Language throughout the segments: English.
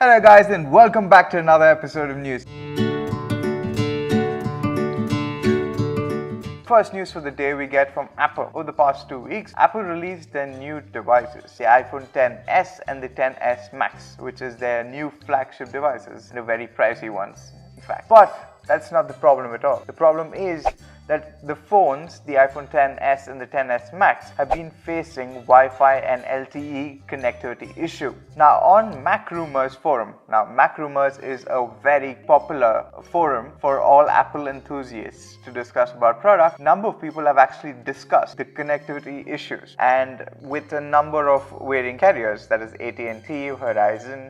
Hello guys and welcome back to another episode of news. First news for the day we get from Apple. Over the past 2 weeks, Apple released their new devices, the iPhone XS and the XS Max, which is their new flagship devices, the very pricey ones, in fact. But that's not the problem at all. The problem is that the phones, the iPhone XS and the XS Max, have been facing Wi-Fi and LTE connectivity issue. Now on Mac Rumors forum, Mac Rumors is a very popular forum for all Apple enthusiasts to discuss about product. Number of people have actually discussed the connectivity issues, and with a number of varying carriers, that is AT&T, Verizon,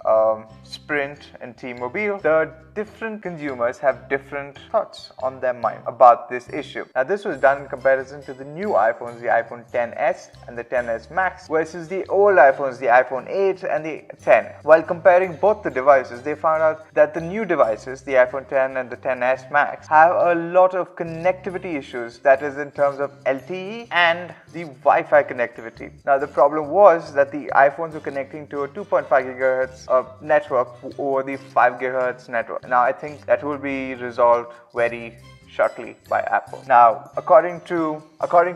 Sprint and T-Mobile, the different consumers have different thoughts on their mind about this issue. Now this was done in comparison to the new iPhones, the iPhone XS and the XS Max versus the old iPhones, the iPhone 8 and the 10. While comparing both the devices, they found out that the new devices, the iPhone X and the XS Max, have a lot of connectivity issues, that is in terms of LTE and the Wi-Fi connectivity. Now the problem was that the iPhones were connecting to a 2.5 GHz network over the 5 GHz network. Now I think that will be resolved very shortly by Apple. Now according to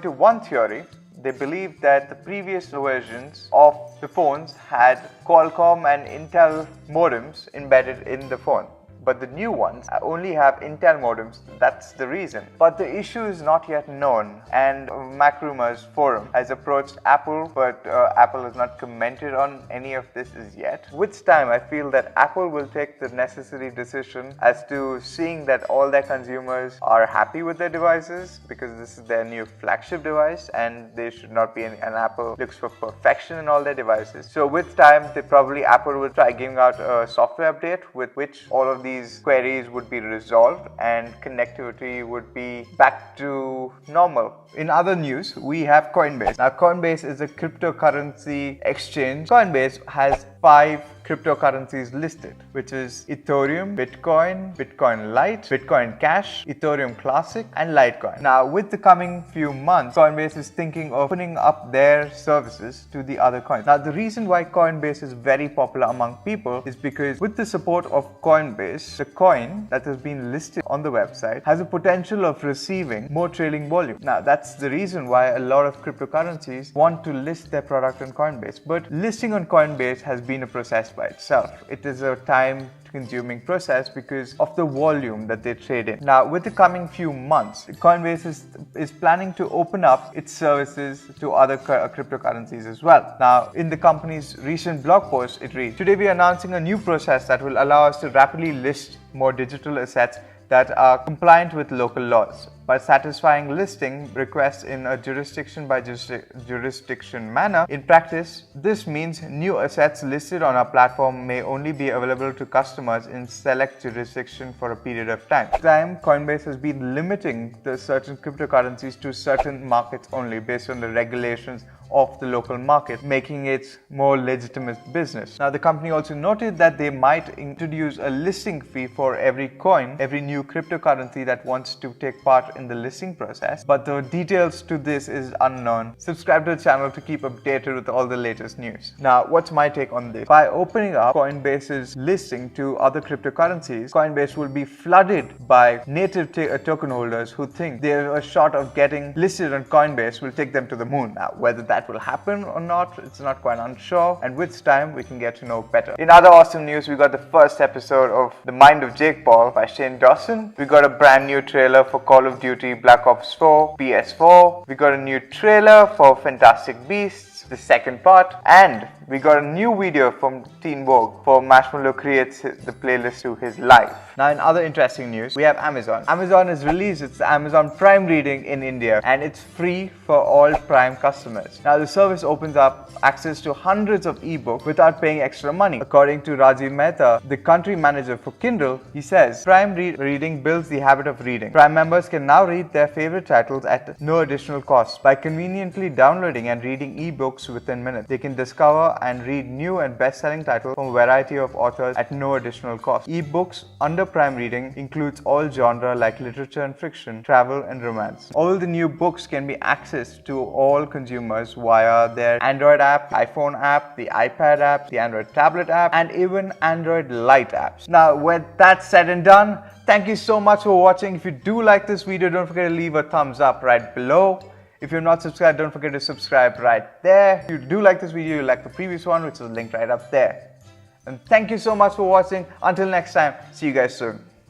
one theory, they believe that the previous versions of the phones had Qualcomm and Intel modems embedded in the phone, but the new ones only have Intel modems. That's the reason. But the issue is not yet known, and Mac Rumors forum has approached Apple, but Apple has not commented on any of this as yet. With time, I feel that Apple will take the necessary decision as to seeing that all their consumers are happy with their devices, because this is their new flagship device and they should not be and Apple looks for perfection in all their devices. So with time, Apple will try giving out a software update with which all of these queries would be resolved and connectivity would be back to normal. In other news, we have Coinbase. Now Coinbase is a cryptocurrency exchange. Coinbase has 5 cryptocurrencies listed, which is Ethereum, Bitcoin, Bitcoin Lite, Bitcoin Cash, Ethereum Classic and Litecoin. Now with the coming few months, Coinbase is thinking of opening up their services to the other coins. Now the reason why Coinbase is very popular among people is because with the support of Coinbase, the coin that has been listed on the website has a potential of receiving more trading volume. Now that's the reason why a lot of cryptocurrencies want to list their product on Coinbase. But listing on Coinbase has been a process by itself. It is a time-consuming process because of the volume that they trade in. Now, with the coming few months, Coinbase is planning to open up its services to other cryptocurrencies as well. Now, in the company's recent blog post, it reads, "Today we are announcing a new process that will allow us to rapidly list more digital assets that are compliant with local laws. By satisfying listing requests in a jurisdiction by jurisdiction manner, in practice, this means new assets listed on our platform may only be available to customers in select jurisdiction for a period of time." Coinbase has been limiting the certain cryptocurrencies to certain markets only based on the regulations of the local market, making it more legitimate business. Now the company also noted that they might introduce a listing fee for every coin, every new cryptocurrency that wants to take part in the listing process, but the details to this is unknown. Subscribe to the channel to keep updated with all the latest news. Now what's my take on this? By opening up Coinbase's listing to other cryptocurrencies, Coinbase will be flooded by native token holders who think they're a shot of getting listed on Coinbase will take them to the moon. Now whether that will happen or not, it's not quite unsure, and with time we can get to know better. In other awesome news, we got the first episode of The Mind of Jake Paul by Shane Dawson. We got a brand new trailer for Call of Duty Black Ops 4 PS4. We got a new trailer for Fantastic Beasts, the second part, and we got a new video from Teen Vogue for Marshmallow creates the playlist to his life. Now in other interesting news, we have Amazon. Amazon has released its Amazon Prime reading in India, and it's free for all Prime customers. Now the service opens up access to hundreds of ebooks without paying extra money. According to Rajiv Mehta, the country manager for Kindle, he says, Prime reading builds the habit of reading. Prime members can now read their favorite titles at no additional cost. By conveniently downloading and reading ebooks books within minutes. They can discover and read new and best-selling titles from a variety of authors at no additional cost. Ebooks under Prime Reading includes all genre like literature and fiction, travel and romance. All the new books can be accessed to all consumers via their Android app, iPhone app, the iPad app, the Android tablet app, and even Android Lite apps. Now, with that said and done, thank you so much for watching. If you do like this video, don't forget to leave a thumbs up right below. If you're not subscribed, don't forget to subscribe right there. If you do like this video, you like the previous one, which is linked right up there. And thank you so much for watching. Until next time, see you guys soon.